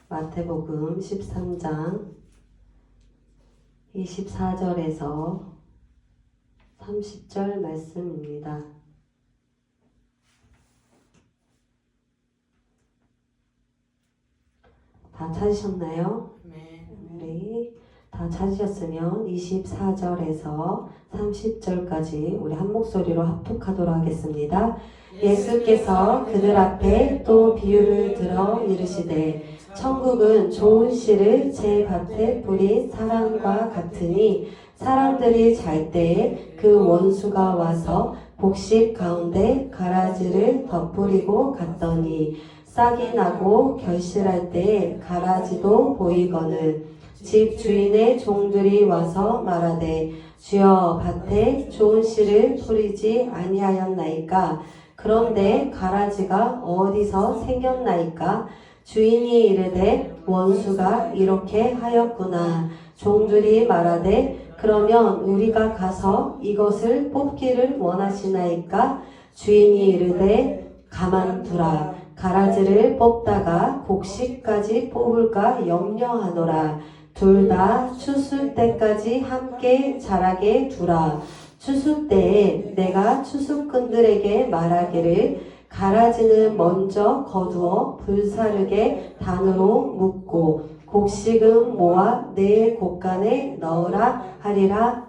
마태복음 13장 24절에서 30절 말씀입니다. 다 찾으셨나요? 네. 다 찾으셨으면 24절에서 30절까지 우리 한 목소리로 합독하도록 하겠습니다. 예수께서 그들 앞에 또 비유를 들어 이르시되 천국은 좋은 씨를 제 밭에 뿌린 사람과 같으니 사람들이 잘 때에 그 원수가 와서 곡식 가운데 가라지를 덧뿌리고 갔더니 싹이 나고 결실할 때에 가라지도 보이거늘 집 주인의 종들이 와서 말하되 주여 밭에 좋은 씨를 뿌리지 아니하였나이까 그런데 가라지가 어디서 생겼나이까 주인이 이르되 원수가 이렇게 하였구나 종들이 말하되 그러면 우리가 가서 이것을 뽑기를 원하시나이까 주인이 이르되 가만두라 가라지를 뽑다가 곡식까지 뽑을까 염려하노라 둘 다 추수 때까지 함께 자라게 두라 추수 때에 내가 추수꾼들에게 말하기를 가라지는 먼저 거두어 불사르게 단으로 묶고 곡식은 모아 내 곳간에 넣으라 하리라.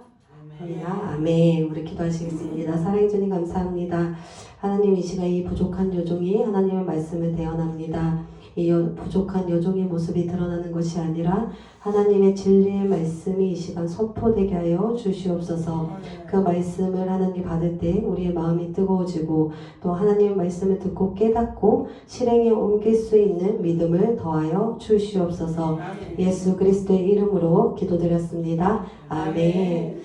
아멘. 우리 기도하시겠습니다. 사랑해 주님 감사합니다. 하나님 이 시간 이 부족한 여종이 하나님의 말씀을 대언합니다. 이 부족한 여종의 모습이 드러나는 것이 아니라 하나님의 진리의 말씀이 이 시간 선포되게 하여 주시옵소서. 그 말씀을 하나님 받을 때 우리의 마음이 뜨거워지고 또 하나님의 말씀을 듣고 깨닫고 실행에 옮길 수 있는 믿음을 더하여 주시옵소서. 예수 그리스도의 이름으로 기도드렸습니다. 아멘.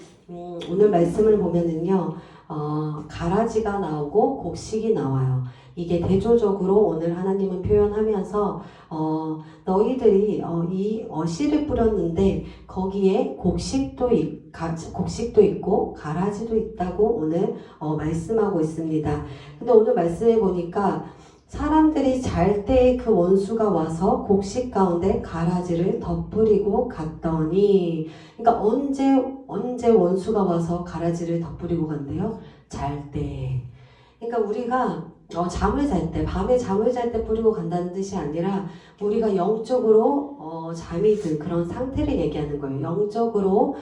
오늘 말씀을 보면은요, 가라지가 나오고 곡식이 나와요. 이게 대조적으로 오늘 하나님은 표현하면서 너희들이 이 씨를 뿌렸는데 거기에 곡식도 있고 가라지도 있다고 오늘 말씀하고 있습니다. 근데 오늘 말씀해 보니까 사람들이 잘 때 그 원수가 와서 곡식 가운데 가라지를 덧뿌리고 갔더니 그러니까 언제 원수가 와서 가라지를 덧뿌리고 간대요? 잘 때. 그러니까 우리가 잠을 잘 때, 밤에 잠을 잘 때 뿌리고 간다는 뜻이 아니라 우리가 영적으로 잠이 든 그런 상태를 얘기하는 거예요. 영적으로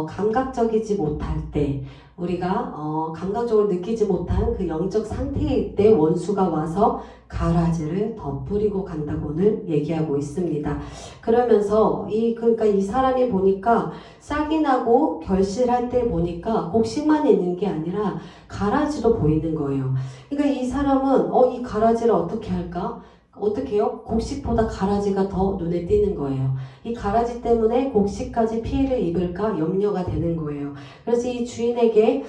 감각적이지 못할 때, 우리가 감각적으로 느끼지 못한 그 영적 상태일 때 원수가 와서 가라지를 덧뿌리고 간다고 오늘 얘기하고 있습니다. 그러면서 그러니까 이 사람이 보니까 싹이 나고 결실할 때 보니까 곡식만 있는 게 아니라 가라지도 보이는 거예요. 그러니까 이 사람은 이 가라지를 어떻게 할까? 어떻게 해요? 곡식보다 가라지가 더 눈에 띄는 거예요. 이 가라지 때문에 곡식까지 피해를 입을까 염려가 되는 거예요. 그래서 이 주인에게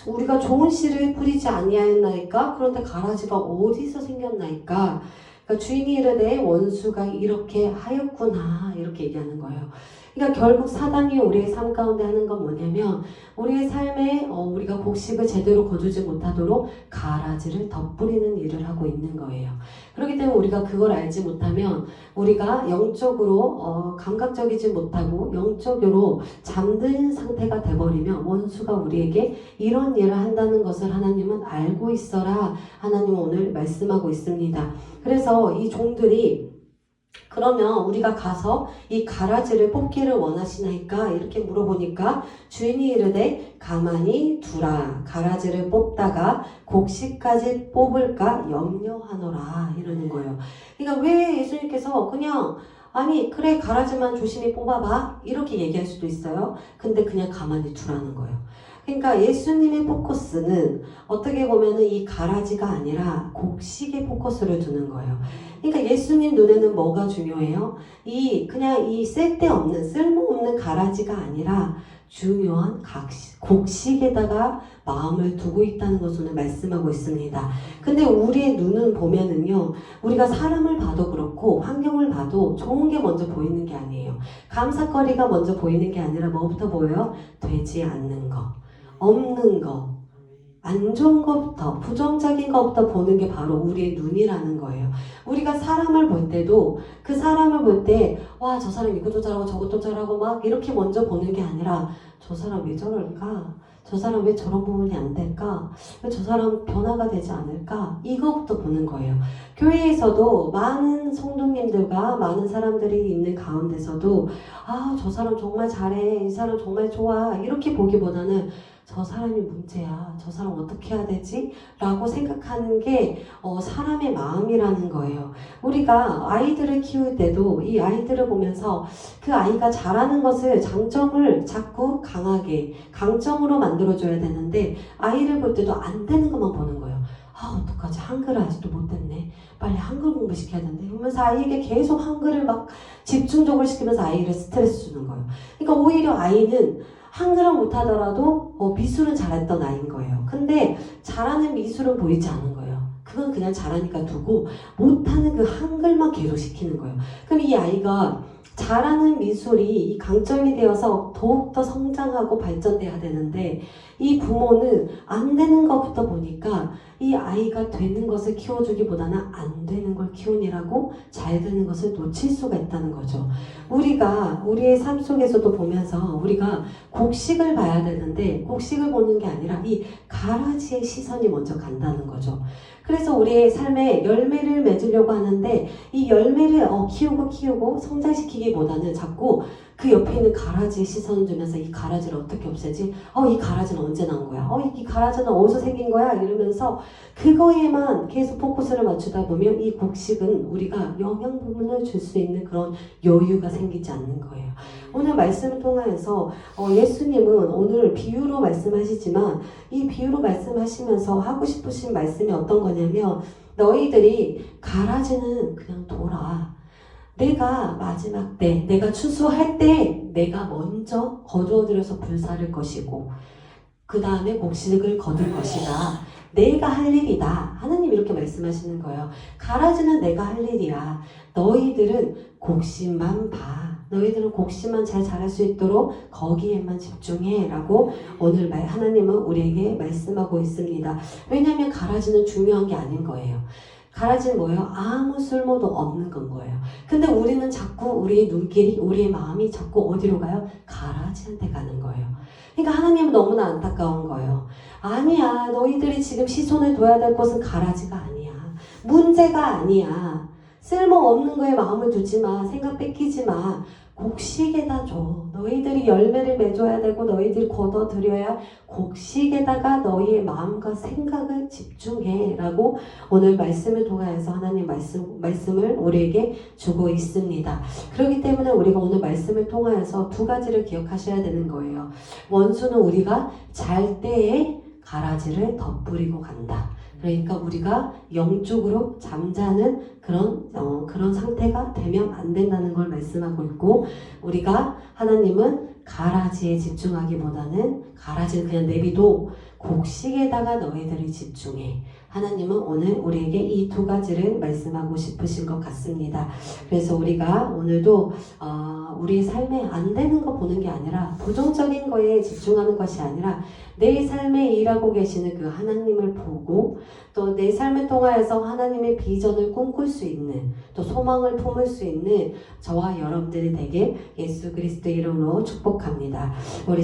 우리가 좋은 씨를 뿌리지 아니하였나이까? 그런데 가라지가 어디서 생겼나이까? 그러니까 주인이 이르되 원수가 이렇게 하였구나 이렇게 얘기하는 거예요. 그러니까 결국 사단이 우리의 삶 가운데 하는 건 뭐냐면 우리의 삶에 우리가 곡식을 제대로 거두지 못하도록 가라지를 덧뿌리는 일을 하고 있는 거예요. 그렇기 때문에 우리가 그걸 알지 못하면 우리가 영적으로 감각적이지 못하고 영적으로 잠든 상태가 돼버리면 원수가 우리에게 이런 일을 한다는 것을 하나님은 알고 있어라 하나님은 오늘 말씀하고 있습니다. 그래서 이 종들이 그러면 우리가 가서 이 가라지를 뽑기를 원하시나이까? 이렇게 물어보니까 주인이 이르되 가만히 두라. 가라지를 뽑다가 곡식까지 뽑을까 염려하노라. 이러는 거예요. 그러니까 왜 예수님께서 그냥 아니 그래 가라지만 조심히 뽑아봐 이렇게 얘기할 수도 있어요. 근데 그냥 가만히 두라는 거예요. 그러니까 예수님의 포커스는 어떻게 보면은 이 가라지가 아니라 곡식에 포커스를 두는 거예요. 그러니까 예수님 눈에는 뭐가 중요해요? 그냥 이 쓸데없는 쓸모없는 가라지가 아니라 중요한 곡식에다가 마음을 두고 있다는 것을 말씀하고 있습니다. 근데 우리의 눈은 보면은요, 우리가 사람을 봐도 그렇고 환경을 봐도 좋은 게 먼저 보이는 게 아니에요. 감사거리가 먼저 보이는 게 아니라 뭐부터 보여요? 되지 않는 거, 없는 거, 안 좋은 것부터, 부정적인 것부터 보는 게 바로 우리의 눈이라는 거예요. 우리가 사람을 볼 때도 그 사람을 볼 때, 와, 저 사람 이것도 잘하고 저것도 잘하고 막 이렇게 먼저 보는 게 아니라, 저 사람 왜 저럴까? 저 사람 왜 저런 부분이 안 될까? 왜 저 사람 변화가 되지 않을까? 이거부터 보는 거예요. 교회에서도 많은 성도님들과 많은 사람들이 있는 가운데서도, 아, 저 사람 정말 잘해. 이 사람 정말 좋아. 이렇게 보기보다는 저 사람이 문제야. 저 사람 어떻게 해야 되지? 라고 생각하는 게 사람의 마음이라는 거예요. 우리가 아이들을 키울 때도 이 아이들을 보면서 그 아이가 잘하는 것을 장점을 자꾸 강하게 강점으로 만들어줘야 되는데 아이를 볼 때도 안 되는 것만 보는 거예요. 아, 어떡하지? 한글을 아직도 못했네. 빨리 한글 공부시켜야 되는데. 그러면서 아이에게 계속 한글을 막 집중적으로 시키면서 아이를 스트레스 주는 거예요. 그러니까 오히려 아이는 한글은 못하더라도 미술은 잘했던 아이인 거예요. 근데 잘하는 미술은 보이지 않은 거예요. 그건 그냥 잘하니까 두고 못하는 그 한글만 계속 시키는 거예요. 그럼 이 아이가 잘하는 미술이 이 강점이 되어서 더욱더 성장하고 발전돼야 되는데 이 부모는 안 되는 것부터 보니까 이 아이가 되는 것을 키워주기보다는 안 되는 걸 키우느라고 잘 되는 것을 놓칠 수가 있다는 거죠. 우리가 우리의 삶 속에서도 보면서 우리가 곡식을 봐야 되는데 곡식을 보는 게 아니라 이 가라지의 시선이 먼저 간다는 거죠. 그래서 우리의 삶에 열매를 맺으려고 하는데 이 열매를 키우고 성장시키기보다는 자꾸 그 옆에 있는 가라지에 시선을 두면서 이 가라지를 어떻게 없애지? 이 가라지는 언제 난 거야? 이 가라지는 어디서 생긴 거야? 이러면서 그거에만 계속 포커스를 맞추다 보면 이 곡식은 우리가 영양 부분을 줄 수 있는 그런 여유가 생기지 않는 거예요. 오늘 말씀을 통하여서 예수님은 오늘 비유로 말씀하시지만 이 비유로 말씀하시면서 하고 싶으신 말씀이 어떤 거냐면 너희들이 가라지는 그냥 둬라. 내가 마지막 때, 내가 추수할 때 내가 먼저 거두어들여서 불사를 것이고 그 다음에 곡식을 거둘 것이다. 내가 할 일이다. 하나님 이렇게 말씀하시는 거예요. 가라지는 내가 할 일이야. 너희들은 곡식만 봐. 너희들은 곡식만 잘 자랄 수 있도록 거기에만 집중해 라고 오늘 하나님은 우리에게 말씀하고 있습니다. 왜냐하면 가라지는 중요한 게 아닌 거예요. 가라지는 뭐예요? 아무 쓸모도 없는 건 거예요. 근데 우리는 자꾸 우리의 눈길이, 우리의 마음이 자꾸 어디로 가요? 가라지한테 가는 거예요. 그러니까 하나님은 너무나 안타까운 거예요. 아니야. 너희들이 지금 시선을 둬야 될 곳은 가라지가 아니야. 문제가 아니야. 쓸모없는 거에 마음을 두지 마. 생각 뺏기지 마. 곡식에다 줘. 너희들이 열매를 맺어야 되고 너희들이 거둬들여야 곡식에다가 너희의 마음과 생각을 집중해 라고 오늘 말씀을 통하여서 하나님 말씀을 우리에게 주고 있습니다. 그렇기 때문에 우리가 오늘 말씀을 통하여서 두 가지를 기억하셔야 되는 거예요. 원수는 우리가 잘 때에 가라지를 덧뿌리고 간다. 그러니까 우리가 영적으로 잠자는 그런 상태가 되면 안 된다는 걸 말씀하고 있고 우리가 하나님은 가라지에 집중하기보다는 가라지는 그냥 내비도 곡식에다가 너희들이 집중해. 하나님은 오늘 우리에게 이 두 가지를 말씀하고 싶으신 것 같습니다. 그래서 우리가 오늘도 우리의 삶에 안 되는 거 보는 게 아니라 부정적인 거에 집중하는 것이 아니라 내 삶에 일하고 계시는 그 하나님을 보고 또 내 삶을 통하여서 하나님의 비전을 꿈꿀 수 있는 또 소망을 품을 수 있는 저와 여러분들이 되게 예수 그리스도 이름으로 축복합니다. 우리